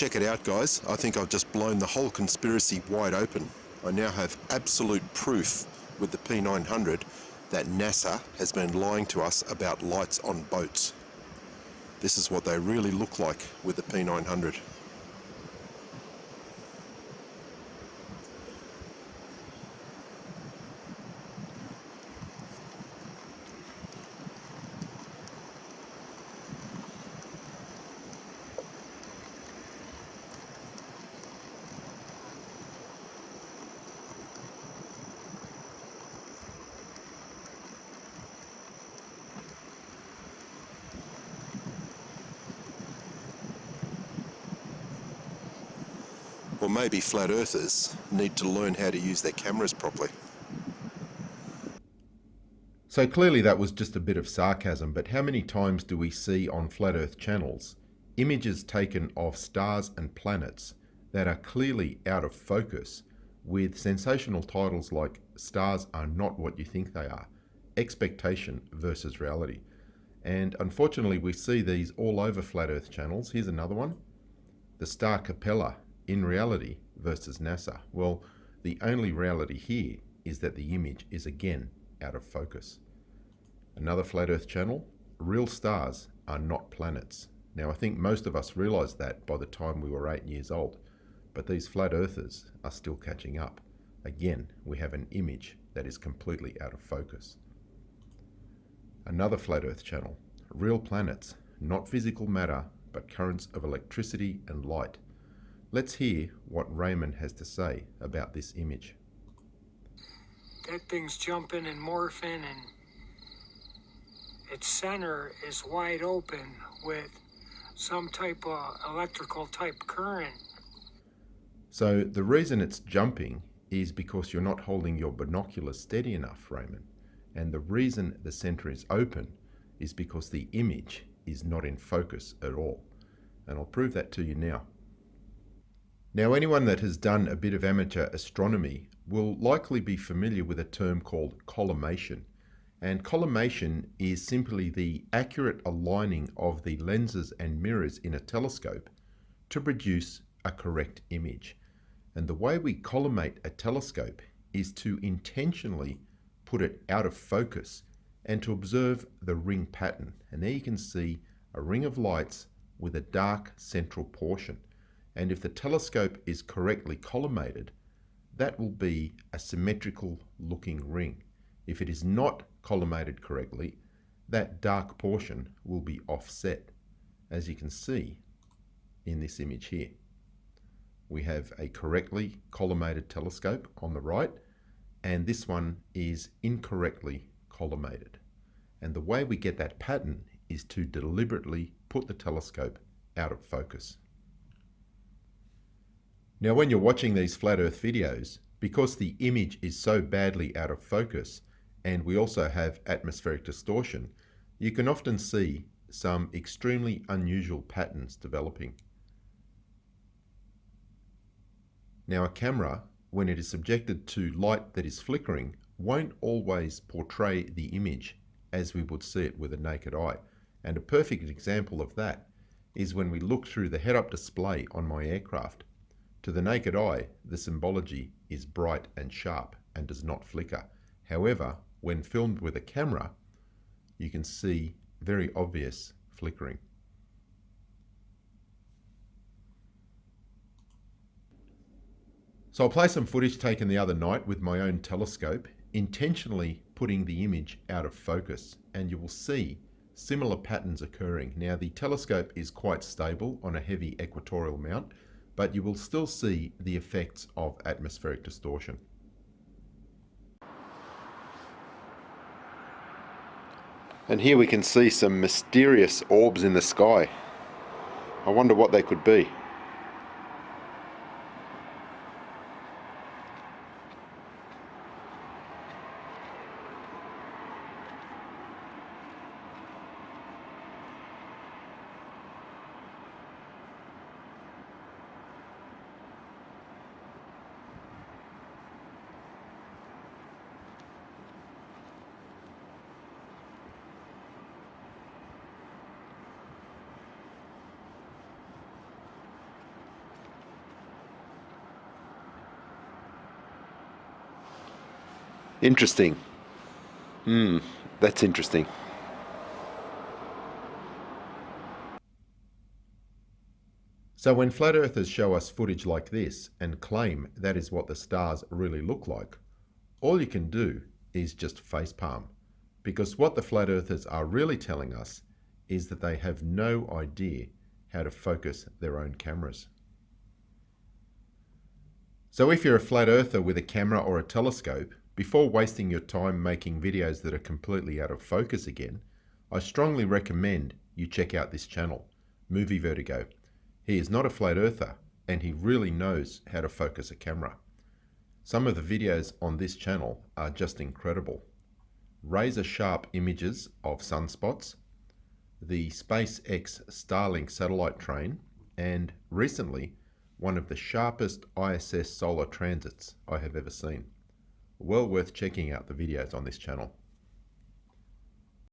Check it out, guys. I think I've just blown the whole conspiracy wide open. I now have absolute proof with the P900 that NASA has been lying to us about lights on boats. This is what they really look like with the P900. Or maybe flat earthers need to learn how to use their cameras properly. So clearly that was just a bit of sarcasm, but how many times do we see on flat earth channels images taken of stars and planets that are clearly out of focus with sensational titles like "Stars are not what you think they are," expectation versus reality. And unfortunately we see these all over flat earth channels. Here's another one, the star Capella in reality versus NASA. Well, the only reality here is that the image is again out of focus. Another flat earth channel, real stars are not planets. Now I think most of us realized that by the time we were 8 years old, but these flat earthers are still catching up. Again, we have an image that is completely out of focus. Another flat earth channel, real planets, not physical matter, but currents of electricity and light. Let's hear what Raymond has to say about this image. That thing's jumping and morphing, and its center is wide open with some type of electrical type current. So the reason it's jumping is because you're not holding your binoculars steady enough, Raymond. And the reason the center is open is because the image is not in focus at all. And I'll prove that to you now. Now, anyone that has done a bit of amateur astronomy will likely be familiar with a term called collimation. And collimation is simply the accurate aligning of the lenses and mirrors in a telescope to produce a correct image. And the way we collimate a telescope is to intentionally put it out of focus and to observe the ring pattern. And there you can see a ring of lights with a dark central portion. And if the telescope is correctly collimated, that will be a symmetrical looking ring. If it is not collimated correctly, that dark portion will be offset, as you can see in this image here. We have a correctly collimated telescope on the right, and this one is incorrectly collimated. And the way we get that pattern is to deliberately put the telescope out of focus. Now, when you're watching these flat earth videos, because the image is so badly out of focus, and we also have atmospheric distortion, you can often see some extremely unusual patterns developing. Now, a camera, when it is subjected to light that is flickering, won't always portray the image as we would see it with a naked eye. And a perfect example of that is when we look through the head-up display on my aircraft. To the naked eye, the symbology is bright and sharp and does not flicker. However, when filmed with a camera, you can see very obvious flickering. So I'll play some footage taken the other night with my own telescope, intentionally putting the image out of focus, and you will see similar patterns occurring. Now, the telescope is quite stable on a heavy equatorial mount, but you will still see the effects of atmospheric distortion. And here we can see some mysterious orbs in the sky. I wonder what they could be. Interesting. That's interesting. So when flat earthers show us footage like this and claim that is what the stars really look like, all you can do is just facepalm, because what the flat earthers are really telling us is that they have no idea how to focus their own cameras. So if you're a flat earther with a camera or a telescope, before wasting your time making videos that are completely out of focus again, I strongly recommend you check out this channel, Movie Vertigo. He is not a flat earther, and he really knows how to focus a camera. Some of the videos on this channel are just incredible. Razor sharp images of sunspots, the SpaceX Starlink satellite train, and recently, one of the sharpest ISS solar transits I have ever seen. Well worth checking out the videos on this channel.